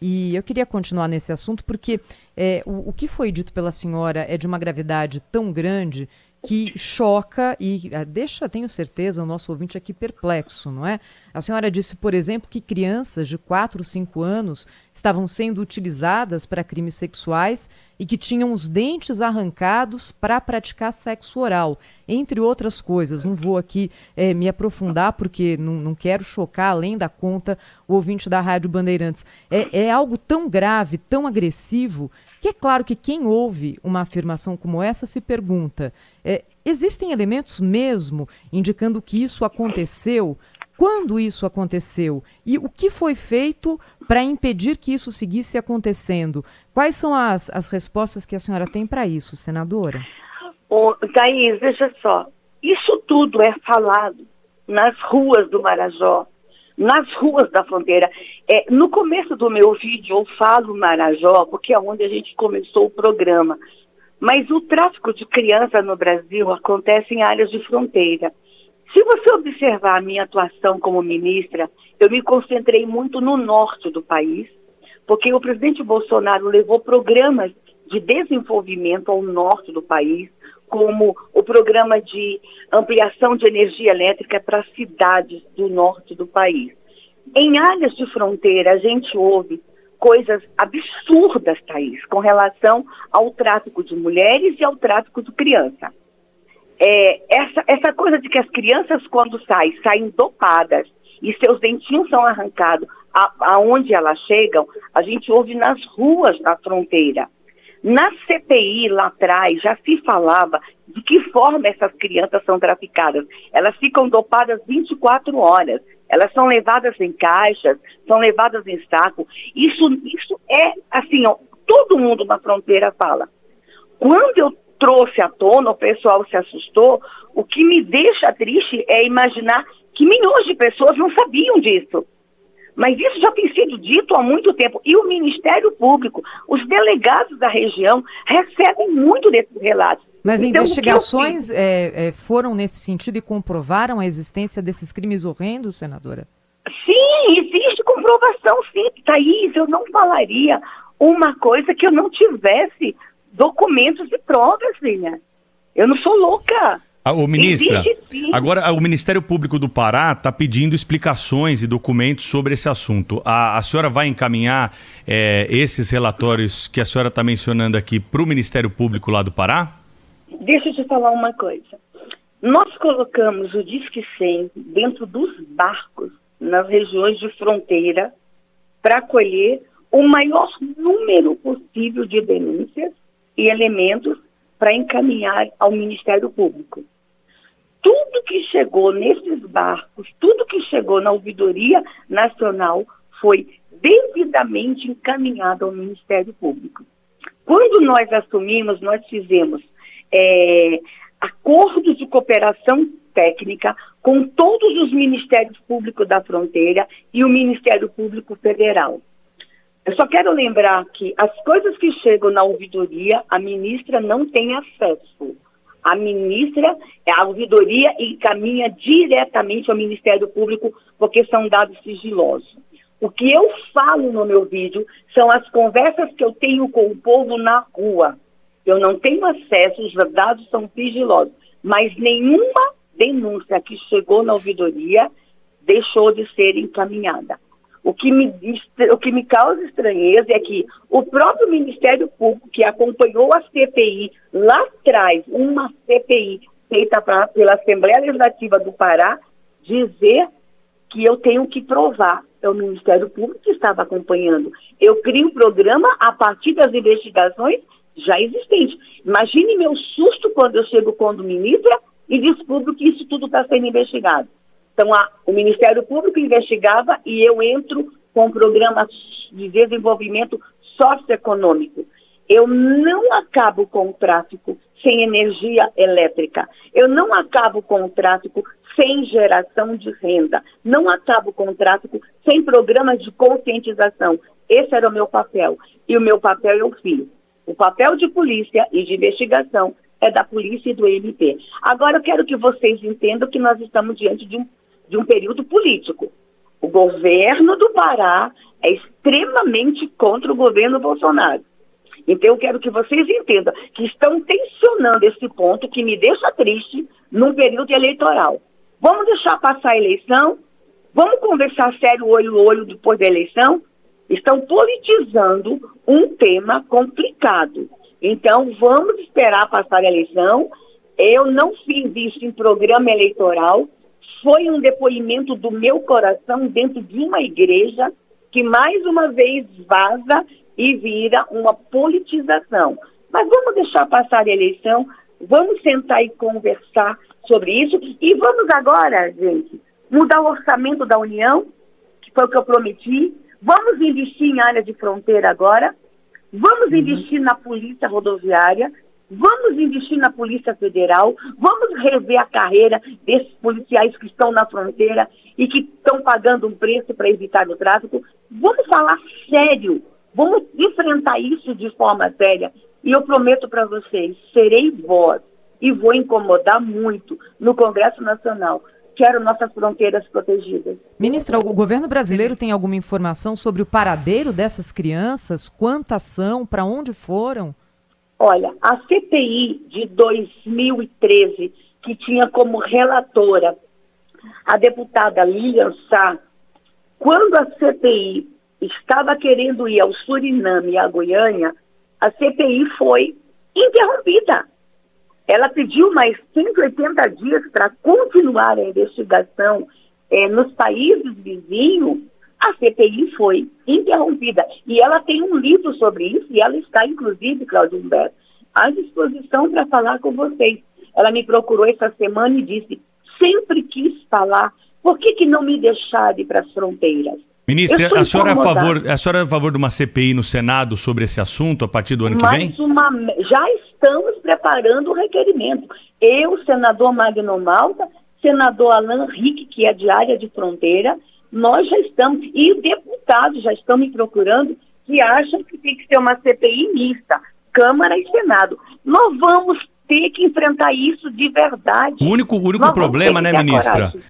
E eu queria continuar nesse assunto porque o que foi dito pela senhora é de uma gravidade tão grande que choca e deixa, tenho certeza, o nosso ouvinte aqui perplexo, não é? A senhora disse, por exemplo, que crianças de 4, 5 anos estavam sendo utilizadas para crimes sexuais e que tinham os dentes arrancados para praticar sexo oral, entre outras coisas. Não vou aqui me aprofundar porque não quero chocar além da conta o ouvinte da Rádio Bandeirantes. É algo tão grave, tão agressivo, que é claro que quem ouve uma afirmação como essa se pergunta, existem elementos mesmo indicando que isso aconteceu? Quando isso aconteceu? E o que foi feito para impedir que isso seguisse acontecendo? Quais são as respostas que a senhora tem para isso, senadora? Thaís, veja só, isso tudo é falado nas ruas do Marajó, nas ruas da fronteira. No começo do meu vídeo eu falo Marajó, porque é onde a gente começou o programa. Mas o tráfico de crianças no Brasil acontece em áreas de fronteira. Se você observar a minha atuação como ministra, eu me concentrei muito no norte do país, porque o presidente Bolsonaro levou programas de desenvolvimento ao norte do país, como o programa de ampliação de energia elétrica para cidades do norte do país. Em áreas de fronteira, a gente ouve coisas absurdas, Thaís, com relação ao tráfico de mulheres e ao tráfico de criança. Essa coisa de que as crianças, quando saem dopadas e seus dentinhos são arrancados aonde elas chegam, a gente ouve nas ruas da fronteira. Na CPI, lá atrás, já se falava de que forma essas crianças são traficadas. Elas ficam dopadas 24 horas. Elas são levadas em caixas, são levadas em saco. Isso é, assim, ó, todo mundo na fronteira fala. Quando eu trouxe à tona, o pessoal se assustou. O que me deixa triste é imaginar que milhões de pessoas não sabiam disso. Mas isso já tem sido dito há muito tempo. E o Ministério Público, os delegados da região, recebem muito desses relatos. Mas então, investigações foram nesse sentido e comprovaram a existência desses crimes horrendos, senadora? Sim, existe comprovação, sim. Thaís, eu não falaria uma coisa que eu não tivesse documentos e provas, filha. Eu não sou louca. Ministra, agora o Ministério Público do Pará está pedindo explicações e documentos sobre esse assunto. A senhora vai encaminhar esses relatórios que a senhora está mencionando aqui para o Ministério Público lá do Pará? Deixa eu te falar uma coisa. Nós colocamos o Disque 100 dentro dos barcos nas regiões de fronteira para acolher o maior número possível de denúncias e elementos para encaminhar ao Ministério Público. Tudo que chegou nesses barcos, tudo que chegou na Ouvidoria Nacional foi devidamente encaminhado ao Ministério Público. Quando nós assumimos, nós fizemos acordos de cooperação técnica com todos os Ministérios Públicos da Fronteira e o Ministério Público Federal. Eu só quero lembrar que as coisas que chegam na ouvidoria, a ministra não tem acesso. A ouvidoria encaminha diretamente ao Ministério Público, porque são dados sigilosos. O que eu falo no meu vídeo são as conversas que eu tenho com o povo na rua. Eu não tenho acesso, os dados são sigilosos. Mas nenhuma denúncia que chegou na ouvidoria deixou de ser encaminhada. O que me causa estranheza é que o próprio Ministério Público, que acompanhou a CPI lá atrás, uma CPI feita pela Assembleia Legislativa do Pará, dizer que eu tenho que provar. É o Ministério Público que estava acompanhando. Eu crio um programa a partir das investigações já existentes. Imagine meu susto quando eu chego quando ministra e descubro que isso tudo está sendo investigado. Então, o Ministério Público investigava e eu entro com um programa de desenvolvimento socioeconômico. Eu não acabo com o tráfico sem energia elétrica. Eu não acabo com o tráfico sem geração de renda. Não acabo com o tráfico sem programas de conscientização. Esse era o meu papel. E o meu papel eu fiz. O papel de polícia e de investigação é da polícia e do MP. Agora eu quero que vocês entendam que nós estamos diante de um período político. O governo do Pará é extremamente contra o governo Bolsonaro. Então eu quero que vocês entendam que estão tensionando esse ponto que me deixa triste num período eleitoral. Vamos deixar passar a eleição? Vamos conversar sério, olho no olho, depois da eleição? Estão politizando um tema complicado. Então, vamos esperar passar a eleição. Eu não fiz isso em programa eleitoral. Foi um depoimento do meu coração dentro de uma igreja que, mais uma vez, vaza e vira uma politização. Mas vamos deixar passar a eleição, vamos sentar e conversar sobre isso. E vamos agora, gente, mudar o orçamento da União, que foi o que eu prometi. Vamos investir em área de fronteira agora. Vamos investir na Polícia Rodoviária. Vamos investir na Polícia Federal. Vamos rever a carreira desses policiais que estão na fronteira e que estão pagando um preço para evitar o tráfico. Vamos falar sério. Vamos enfrentar isso de forma séria. E eu prometo para vocês, serei voz e vou incomodar muito no Congresso Nacional. Quero nossas fronteiras protegidas. Ministra, o governo brasileiro tem alguma informação sobre o paradeiro dessas crianças? Quantas são? Para onde foram? Olha, a CPI de 2013, que tinha como relatora a deputada Lilian Sá, quando a CPI estava querendo ir ao Suriname e à Goiânia, a CPI foi interrompida. Ela pediu mais 180 dias para continuar a investigação nos países vizinhos. A CPI foi interrompida. E ela tem um livro sobre isso, e ela está, inclusive, Cláudio Humberto, à disposição para falar com vocês. Ela me procurou essa semana e disse, sempre quis falar, por que não me deixar ir para as fronteiras? Ministra, a senhora é a favor de uma CPI no Senado sobre esse assunto a partir do ano que vem? Já estamos preparando o requerimento. Eu, senador Magno Malta, senador Alan Rick, que é de área de fronteira, nós já estamos, e deputados já estão me procurando, que acham que tem que ser uma CPI mista, Câmara e Senado. Nós vamos ter que enfrentar isso de verdade. O único problema, né, ministra?